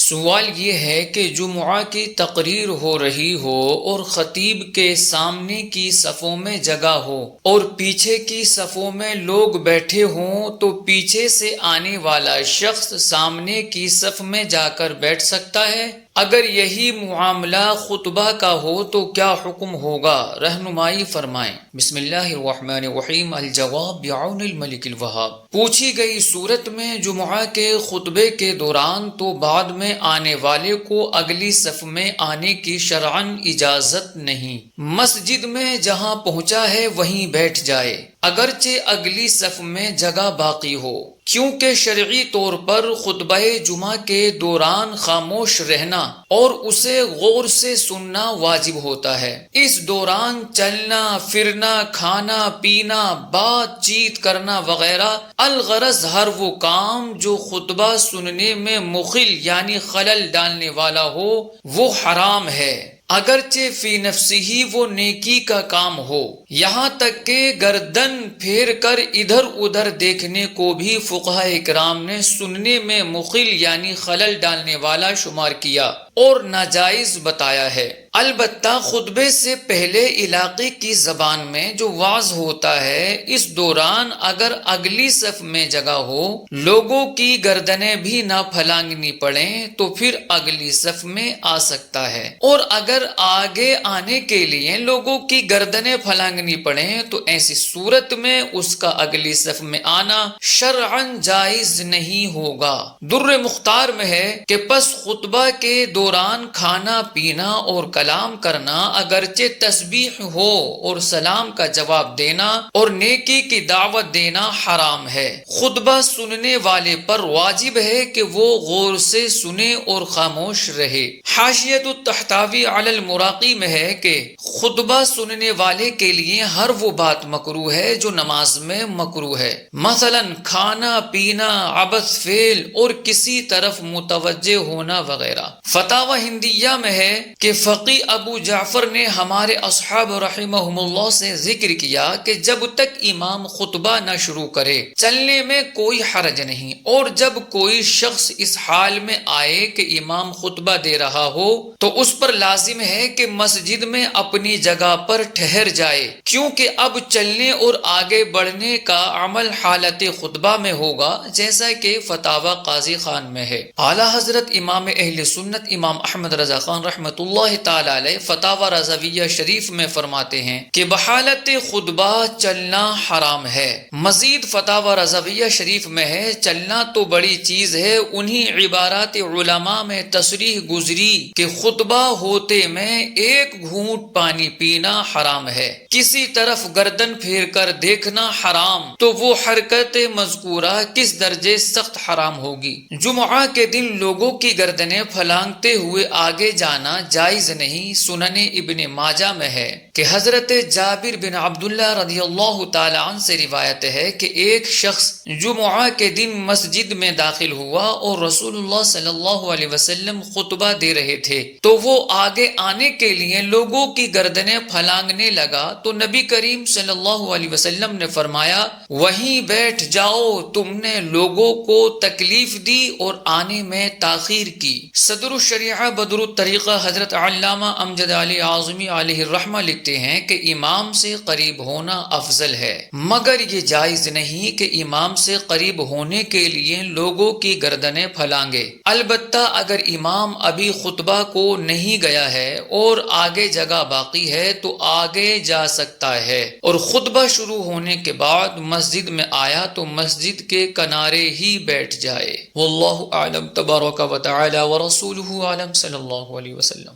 سوال یہ ہے کہ جمعہ کی تقریر ہو رہی ہو اور خطیب کے سامنے کی صفوں میں جگہ ہو اور پیچھے کی صفوں میں لوگ بیٹھے ہوں تو پیچھے سے آنے والا شخص سامنے کی صف میں جا کر بیٹھ سکتا ہے؟ اگر یہی معاملہ خطبہ کا ہو تو کیا حکم ہوگا؟ رہنمائی فرمائیں۔ بسم اللہ الرحمن الرحیم۔ الجواب بعون الملک الوہاب۔ پوچھی گئی صورت میں جمعہ کے خطبے کے دوران تو بعد میں آنے والے کو اگلی صف میں آنے کی شرعاً اجازت نہیں۔ مسجد میں جہاں پہنچا ہے وہیں بیٹھ جائے اگرچہ اگلی صف میں جگہ باقی ہو، کیونکہ شرعی طور پر خطبہ جمعہ کے دوران خاموش رہنا اور اسے غور سے سننا واجب ہوتا ہے۔ اس دوران چلنا پھرنا، کھانا پینا، بات چیت کرنا وغیرہ الغرض ہر وہ کام جو خطبہ سننے میں مخل یعنی خلل ڈالنے والا ہو وہ حرام ہے، اگرچہ فی نفسی ہی وہ نیکی کا کام ہو۔ یہاں تک کہ گردن پھیر کر ادھر ادھر دیکھنے کو بھی فقہاء اکرام نے سننے میں مخل یعنی خلل ڈالنے والا شمار کیا اور ناجائز بتایا ہے۔ البتہ خطبے سے پہلے علاقے کی زبان میں جو وعظ ہوتا ہے، اس دوران اگر اگلی صف میں جگہ ہو، لوگوں کی گردنیں بھی نہ پھلانگنی پڑیں تو پھر اگلی صف میں آ سکتا ہے، اور اگر آگے آنے کے لیے لوگوں کی گردنیں پھلانگنی پڑیں تو ایسی صورت میں اس کا اگلی صف میں آنا شرعاً جائز نہیں ہوگا۔ در مختار میں ہے کہ پس خطبہ کے دوران کھانا پینا اور کلام کرنا اگرچہ تسبیح ہو اور سلام کا جواب دینا اور نیکی کی دعوت دینا حرام ہے۔ خطبہ سننے والے پر واجب ہے کہ وہ غور سے سنے اور خاموش رہے۔ حاشیۃ التحتوی علی المراقی میں ہے کہ خطبہ سننے والے کے لیے ہر وہ بات مکروہ ہے جو نماز میں مکروہ ہے، مثلا کھانا پینا، عبث فعل اور کسی طرف متوجہ ہونا وغیرہ۔ فتاوی ہندیہ میں ہے کہ فقی ابو جعفر نے ہمارے اصحاب رحمہم اللہ سے ذکر کیا کہ جب تک امام خطبہ نہ شروع کرے چلنے میں کوئی حرج نہیں، اور جب کوئی شخص اس حال میں آئے کہ امام خطبہ دے رہا ہو تو اس پر لازم ہے کہ مسجد میں اپنی جگہ پر ٹھہر جائے، کیونکہ اب چلنے اور آگے بڑھنے کا عمل حالت خطبہ میں ہوگا، جیسا کہ فتاوی قاضی خان میں ہے۔ اعلیٰ حضرت امام اہل سنت امام احمد رضا خان رحمۃ اللہ تعالی علیہ فتاوی رضویہ شریف میں فرماتے ہیں کہ بحالت خطبہ چلنا حرام ہے۔ مزید فتاوی رضویہ شریف میں ہے چلنا تو بڑی چیز ہے، انہی عبارات علماء میں تصریح گزری کہ خطبہ ہوتے میں ایک گھونٹ پانی پینا حرام ہے، کسی طرف گردن پھیر کر دیکھنا حرام، تو وہ حرکت مذکورہ کس درجے سخت حرام ہوگی۔ جمعہ کے دن لوگوں کی گردنیں پھلانگتے ہوئے آگے جانا جائز نہیں۔ سنن ابن ماجہ میں ہے کہ حضرت جابر بن عبداللہ رضی اللہ تعالی عنہ سے روایت ہے کہ ایک شخص جمعہ کے دن مسجد میں داخل ہوا اور رسول اللہ صلی اللہ علیہ وسلم خطبہ دے رہے تھے، تو وہ آگے آنے کے لیے لوگوں کی گردنیں پھلانگنے لگا تو نبی کریم صلی اللہ علیہ وسلم نے فرمایا، وہیں بیٹھ جاؤ، تم نے لوگوں کو تکلیف دی اور آنے میں تاخیر کی۔ صدر الشریعہ بدر الطریقہ حضرت علامہ امجد علی اعظمی علیہ الرحمہ لکھتے ہیں کہ امام سے قریب ہونا افضل ہے، مگر یہ جائز نہیں کہ امام سے قریب ہونے کے لیے لوگوں کی گردنیں پھلانگے۔ البتہ اگر امام ابھی خطبہ کو نہیں گیا ہے اور آگے جگہ باقی ہے تو آگے جا سکتا ہے، اور خطبہ شروع ہونے کے بعد مسجد میں آیا تو مسجد کے کنارے ہی بیٹھ جائے۔ واللہ اعلم تبارک و تعالی ورسولہ اعلم صلی اللہ علیہ وسلم۔